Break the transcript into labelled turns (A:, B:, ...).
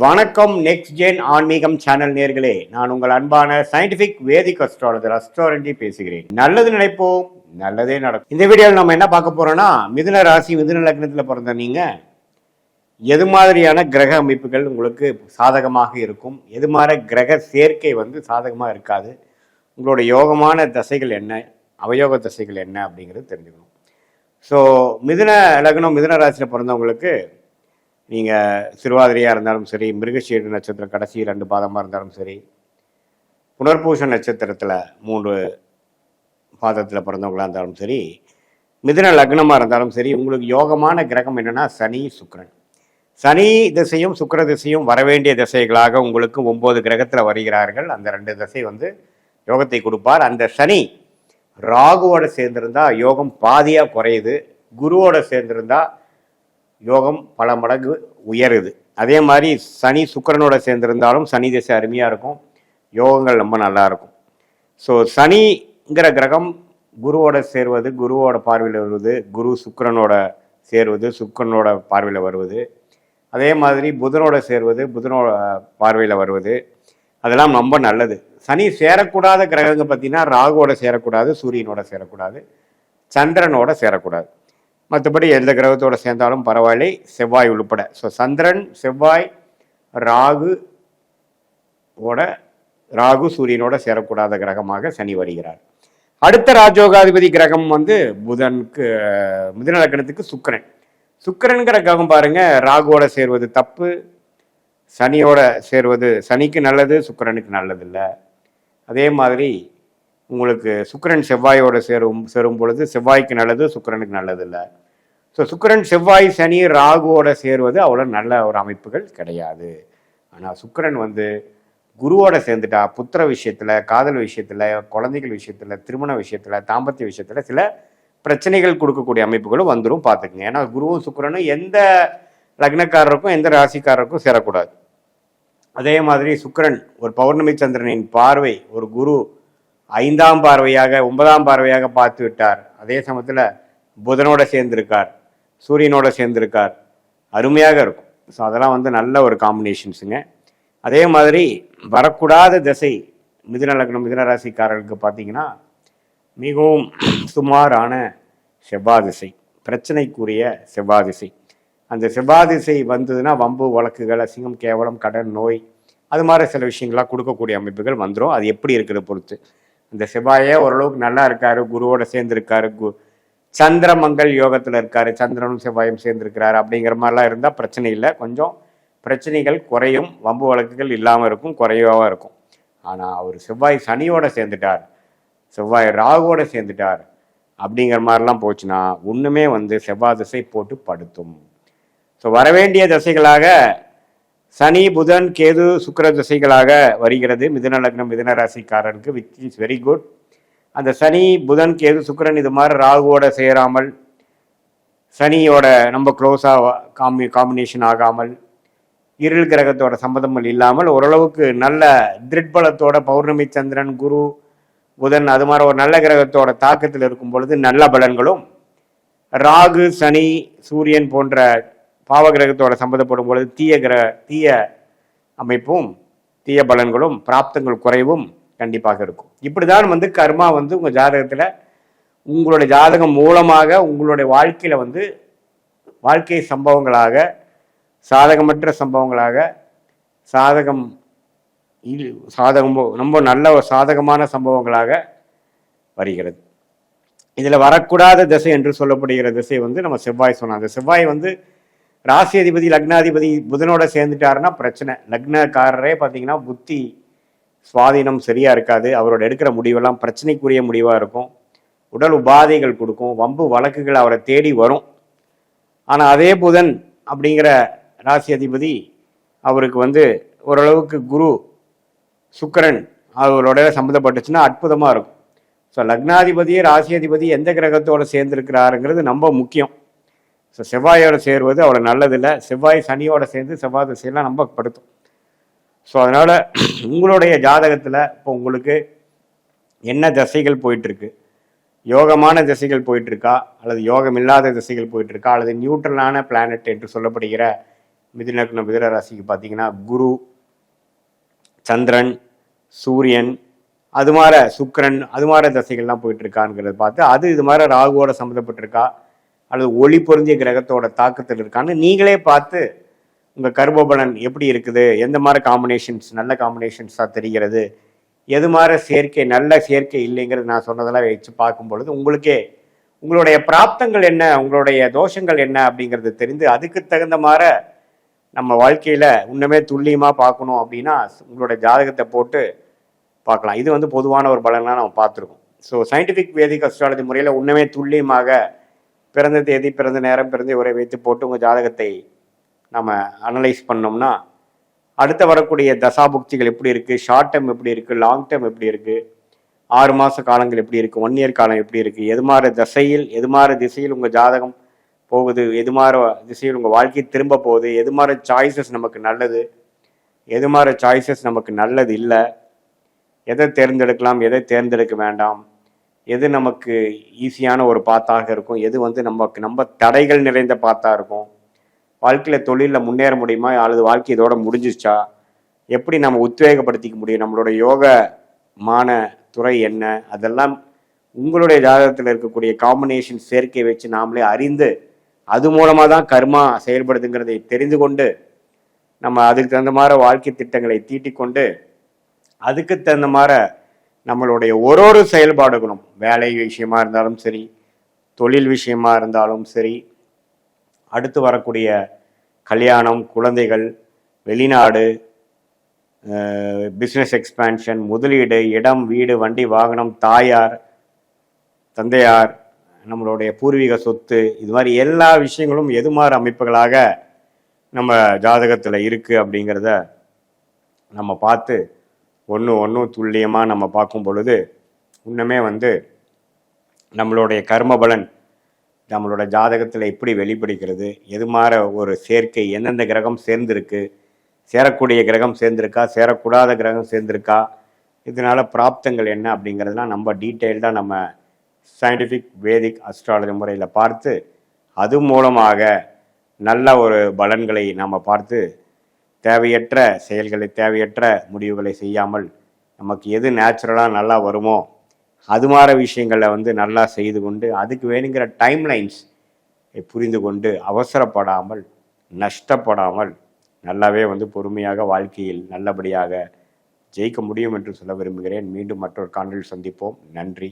A: வணக்கம். Next gen ஆன்மீகம் channel நேர்களே, நான் உங்கள் அன்பான சயின்டிபிக் வேதிக் அஸ்ட்ராலஜர் அஸ்ட்ராலஜி பேசுகிறேன். நல்லது நினைப்போம், நல்லதே நடக்கும். இந்த வீடியோவில் நம்ம என்ன பார்க்க போறோம்னா, மிதுன ராசி மிதுன லக்னத்தில் பிறந்த நீங்க எது மாதிரியான கிரக அமைப்புகள் உங்களுக்கு சாதகமாக இருக்கும், எது மாதிரி கிரக சேர்க்கை சாதகமாக இருக்காது, உங்களோட யோகமான தசைகள் என்ன, அவயோக தசைகள் என்ன அப்படிங்கிறது தெரிஞ்சுக்கணும். ஸோ மிதுன லக்னம் மிதுன ராசியில் பிறந்தவங்களுக்கு நீங்கள் திருவாதிரையாக இருந்தாலும் சரி, மிருகசீர நட்சத்திரம் கடைசி 2 பாதமாக இருந்தாலும் சரி, புனர்பூச நட்சத்திரத்தில் 3 பாதத்தில் பிறந்தவங்களாக இருந்தாலும் சரி, மிதுன லக்னமாக இருந்தாலும் சரி, உங்களுக்கு யோகமான கிரகம் என்னென்னா சனி சுக்கிரன். சனி திசையும் சுக்கிர திசையும் வரவேண்டிய திசைகளாக உங்களுக்கு 9 கிரகத்தில் வருகிறார்கள். அந்த 2 திசை யோகத்தை கொடுப்பார். அந்த சனி ராகுவோட சேர்ந்திருந்தா யோகம் பாதியாக குறையுது, குருவோட சேர்ந்திருந்தா யோகம் பல மடங்கு உயருது. அதே மாதிரி சனி சுக்கிரனோட சேர்ந்திருந்தாலும் சனி திசை அருமையாக இருக்கும், யோகங்கள் ரொம்ப நல்லா இருக்கும். ஸோ சனிங்கிற கிரகம் குருவோட சேர்வது, குருவோட பார்வையில் வருவது, குரு சுக்கிரனோட சேர்வது, சுக்கிரனோட பார்வையில் வருவது, அதே மாதிரி புதனோட சேர்வது, புதனோட பார்வையில் வருவது, அதெல்லாம் ரொம்ப நல்லது. சனி சேரக்கூடாத கிரகங்கள் பார்த்தீங்கன்னா ராகுவோட சேரக்கூடாது, சூரியனோட சேரக்கூடாது, சந்திரனோட சேரக்கூடாது. மற்றபடி எந்த கிரகத்தோடு சேர்ந்தாலும் பரவாயில்லை, செவ்வாய் உள்பட. ஸோ சந்திரன் செவ்வாய் ராகு சூரியனோட சேரக்கூடாத கிரகமாக சனி வருகிறார். அடுத்த ராஜயோகாதிபதி கிரகம் புதனுக்கு மிதுன லக்னத்துக்கு சுக்கிரன். சுக்கிரன்கிற கிரகம் பாருங்க, ராகுவோட சேருவது தப்பு, சனியோட சேருவது சனிக்கு நல்லது, சுக்கிரனுக்கு நல்லதில்லை. அதே மாதிரி உங்களுக்கு சுக்கிரன் செவ்வாயோட சேரும் பொழுது செவ்வாய்க்கு நல்லது, சுக்கிரனுக்கு நல்லதில்லை. ஸோ சுக்கிரன் செவ்வாய் சனி ராகுவோட சேருவது அவ்வளோ நல்ல ஒரு அமைப்புகள் கிடையாது. ஆனால் சுக்கிரன் குருவோட சேர்ந்துட்டா புத்திர விஷயத்தில், காதல் விஷயத்தில், குழந்தைகள் விஷயத்தில், திருமண விஷயத்தில், தாம்பத்திய விஷயத்தில் சில பிரச்சனைகள் கொடுக்கக்கூடிய அமைப்புகளும் வந்துடும், பார்த்துக்குங்க. ஏன்னா குருவும் சுக்கிரனும் எந்த லக்னக்காரருக்கும் எந்த ராசிக்காரருக்கும் சேரக்கூடாது. அதே மாதிரி சுக்கிரன் ஒரு பௌர்ணமி சந்திரனின் பார்வை ஒரு குரு 5ஆம் பார்வையாக 9ஆம் பார்வையாக பார்த்து விட்டார். அதே சமயத்தில் புதனோட சேர்ந்திருக்கார், சூரியனோட சேர்ந்திருக்கார், அருமையாக இருக்கும். ஸோ அதெல்லாம் நல்ல ஒரு காம்பினேஷன்ஸுங்க. அதே மாதிரி வரக்கூடாத திசை மிதுன லக்னம் மிதுன ராசிக்காரர்களுக்கு பார்த்தீங்கன்னா மிகவும் சுமாரான செவ்வாய் திசை, பிரச்சனைக்குரிய செவ்வாய் திசை. அந்த செவ்வாய் திசை வந்ததுன்னா வம்பு வழக்குகள், அசிங்கம், கேவலம், கடன், நோய், அது மாதிரி சில விஷயங்களாக கொடுக்கக்கூடிய அமைப்புகள் வந்துடும். அது எப்படி இருக்கிறத பொறுத்து. இந்த செவ்வாயே ஓரளவுக்கு நல்லா இருக்காரு, குருவோட சேர்ந்துருக்காரு, சந்திரமங்கல் யோகத்தில் இருக்காரு, சந்திரனும் செவ்வாயும் சேர்ந்துருக்கிறாரு அப்படிங்கிற மாதிரிலாம் இருந்தால் பிரச்சனை இல்லை, கொஞ்சம் பிரச்சனைகள் குறையும், வம்பு வழக்குகள் இல்லாமல் இருக்கும், குறைவாக இருக்கும். ஆனால் அவர் செவ்வாய் சனியோட சேர்ந்துட்டார், செவ்வாய் ராகுவோட சேர்ந்துட்டார் அப்படிங்கிற மாதிரிலாம் போச்சுன்னா ஒன்றுமே செவ்வாய் திசை போட்டு படுத்தும். ஸோ வரவேண்டிய திசைகளாக சனி புதன் கேது சுக்கிர திசைகளாக வருகிறது மிதுன லக்னம் மிதுன ராசிக்காரருக்கு, விச் இஸ் வெரி குட். அந்த சனி புதன் கேது சுக்கிரன் இது மாதிரி ராகுவோட சேராமல், சனியோட ரொம்ப க்ளோஸாக காம்பினேஷன் ஆகாமல், இருள் கிரகத்தோட சம்பந்தங்கள் இல்லாமல் ஓரளவுக்கு நல்ல திருட்பலத்தோட பௌர்ணமி சந்திரன் குரு புதன் அது மாதிரி ஒரு நல்ல கிரகத்தோட தாக்கத்தில் இருக்கும் பொழுது நல்ல பலன்களும், ராகு சனி சூரியன் போன்ற பாவகிரகத்தோட சம்மந்தப்படும் பொழுது தீய அமைப்பும் தீய பலன்களும் பிராப்தங்கள் குறைவும் கண்டிப்பாக இருக்கும். இப்படிதான் கர்மா உங்கள் ஜாதகத்தில் உங்களுடைய ஜாதகம் மூலமாக உங்களுடைய வாழ்க்கையில் வாழ்க்கை சம்பவங்களாக, சாதகமற்ற சம்பவங்களாக, சாதகம் ரொம்ப நல்ல ஒரு சாதகமான சம்பவங்களாக வருகிறது. இதில் வரக்கூடாத திசை என்று சொல்லப்படுகிற திசை நம்ம செவ்வாய் சொன்னோம். அந்த செவ்வாய் ராசி அதிபதி லக்னாதிபதி புதனோட சேர்ந்துட்டாருன்னா பிரச்சனை. லக்னக்காரரே பார்த்தீங்கன்னா புத்தி சுவாதீனம் சரியாக இருக்காது, அவரோட எடுக்கிற முடிவெல்லாம் பிரச்சனைக்குரிய முடிவாக இருக்கும், உடல் உபாதைகள் கொடுக்கும், வம்பு வழக்குகள் அவரை தேடி வரும். ஆனால் அதே புதன் அப்படிங்கிற ராசி அதிபதி அவருக்கு ஓரளவுக்கு குரு சுக்கிரன் அவரோட சம்மந்தப்பட்டுச்சுன்னா அற்புதமாக இருக்கும். ஸோ லக்னாதிபதியே ராசி அதிபதி எந்த கிரகத்தோடு சேர்ந்துருக்கிறாருங்கிறது ரொம்ப முக்கியம். ஸோ செவ்வாயோட சேருவது அவ்வளோ நல்லதில்லை, செவ்வாய் சனியோட சேர்ந்து செவ்வாய் திசையெல்லாம் நம்ம படுத்தும். ஸோ அதனால் உங்களுடைய ஜாதகத்தில் இப்போ உங்களுக்கு என்ன திசைகள் போயிட்டுருக்கு, யோகமான திசைகள் போயிட்டுருக்கா அல்லது யோகம் இல்லாத திசைகள் போயிட்டுருக்கா அல்லது நியூட்ரலான பிளானட் என்று சொல்லப்படுகிற மிதுன லக்னம் மிதுன ராசிக்கு பார்த்தீங்கன்னா குரு, சந்திரன், சூரியன், அது மாதிரி சுக்கிரன், அது மாதிரி தசைகள்லாம் போயிட்டு இருக்காங்கிறத பார்த்து அது இது மாதிரி ராகுவோட சம்மந்தப்பட்டிருக்கா அல்லது ஒளி பொருந்திய கிரகத்தோட தாக்கத்தில் இருக்கான்னு நீங்களே பார்த்து உங்கள் கர்மபலன் எப்படி இருக்குது, எந்த மாதிரி காம்பினேஷன்ஸ் நல்ல காம்பினேஷன்ஸாக தெரிகிறது, எது மாதிரி சேர்க்கை நல்ல சேர்க்கை இல்லைங்கிறது நான் சொன்னதெல்லாம் வச்சு பார்க்கும் பொழுது உங்களுக்கே உங்களுடைய பிராப்தங்கள் என்ன, உங்களுடைய தோஷங்கள் என்ன அப்படிங்கிறது தெரிந்து அதுக்கு தகுந்த மாதிரி நம்ம வாழ்க்கையில் இன்னுமே துல்லியமாக பார்க்கணும் அப்படின்னா உங்களுடைய ஜாதகத்தை போட்டு பார்க்கலாம். இது வந்து பொதுவான ஒரு பலனாக நம்ம பார்த்துருக்கோம். ஸோ சயின்டிஃபிக் வேதிக் அஸ்ட்ராலஜி முறையில் இன்னுமே துல்லியமாக பிறந்த தேதி, பிறந்த நேரம், பிறந்த உரை வைத்து போட்டு உங்கள் ஜாதகத்தை நம்ம அனலைஸ் பண்ணோம்னா அடுத்த வரக்கூடிய தசாபுக்திகள் எப்படி இருக்குது, ஷார்ட் டேர்ம் எப்படி இருக்குது, லாங் டேர்ம் எப்படி இருக்குது, 6 மாத காலங்கள் எப்படி இருக்குது, 1 இயர் காலம் எப்படி இருக்குது, எது மாதிரி தசையில் எது மாதிரி திசையில் உங்கள் ஜாதகம் போகுது, எது மாதிரி திசையில் உங்கள் வாழ்க்கை திரும்ப போகுது, எது மாதிரி சாய்ஸஸ் நமக்கு நல்லது, எது மாதிரி சாய்ஸஸ் நமக்கு நல்லது இல்லை, எதை தேர்ந்தெடுக்கலாம், எதை தேர்ந்தெடுக்க வேண்டாம், எது நமக்கு ஈஸியான ஒரு பாத்தாக இருக்கும், எது வந்து நம்ம தடைகள் நிறைந்த பாத்தா இருக்கும், வாழ்க்கையில் தொழிலில் முன்னேற முடியுமா அல்லது வாழ்க்கை இதோட முடிஞ்சிச்சா, எப்படி நம்ம உத்வேகப்படுத்திக்க முடியும், நம்மளோட யோகமான துறை என்ன, அதெல்லாம் உங்களுடைய ஜாதகத்தில் இருக்கக்கூடிய காம்பினேஷன் சேர்க்கை வச்சு நாமளே அறிந்து அது மூலமாக தான் கர்மா செயல்படுதுங்கிறதை தெரிந்து கொண்டு நம்ம அதுக்கு தகுந்த மாதிரி வாழ்க்கை திட்டங்களை தீட்டிக்கொண்டு அதுக்கு தகுந்த மாதிரி நம்மளுடைய ஒரு செயல்பாடுகளும் வேலை விஷயமா இருந்தாலும் சரி, தொழில் விஷயமா இருந்தாலும் சரி, அடுத்து வரக்கூடிய கல்யாணம், குழந்தைகள், வெளிநாடு, பிஸ்னஸ் எக்ஸ்பேன்ஷன், முதலீடு, இடம், வீடு, வண்டி, வாகனம், தாயார், தந்தையார், நம்மளுடைய பூர்வீக சொத்து, இது மாதிரி எல்லா விஷயங்களும் எது மாதிரி அமைப்புகளாக நம்ம ஜாதகத்தில் இருக்குது அப்படிங்கிறத நம்ம பார்த்து ஒன்று துல்லியமாக நம்ம பார்க்கும் பொழுது இன்னுமே வந்து நம்மளுடைய கர்மபலன் நம்மளோட ஜாதகத்தில் எப்படி வெளிப்படுகிறது, எது மாதிரி ஒரு சேர்க்கை, எந்தெந்த கிரகம் சேர்ந்துருக்கு, சேரக்கூடிய கிரகம் சேர்ந்துருக்கா, சேரக்கூடாத கிரகம் சேர்ந்துருக்கா, இதனால பிராப்தங்கள் என்ன அப்படிங்கிறதுலாம் நம்ம டீட்டெயில்டாக நம்ம சயின்டிஃபிக் வேதிக் அஸ்ட்ராலஜி முறையில் பார்த்து அது மூலமாக நல்ல ஒரு பலன்களை நம்ம பார்த்து தேவையற்ற செயல்களை, தேவையற்ற முடிவுகளை செய்யாமல் நமக்கு எது நேச்சுரலாக நல்லா வருமோ அது மாதிரி விஷயங்களை வந்து நல்லா செய்து கொண்டு அதுக்கு வேணுங்கிற டைம்லைன்ஸ் புரிந்து கொண்டு அவசரப்படாமல் நஷ்டப்படாமல் நல்லாவே வந்து பொறுமையாக வாழ்க்கையில் நல்லபடியாக ஜெயிக்க முடியும் என்று சொல்ல விரும்புகிறேன். மீண்டும் மற்றொரு காணொளியில் சந்திப்போம். நன்றி.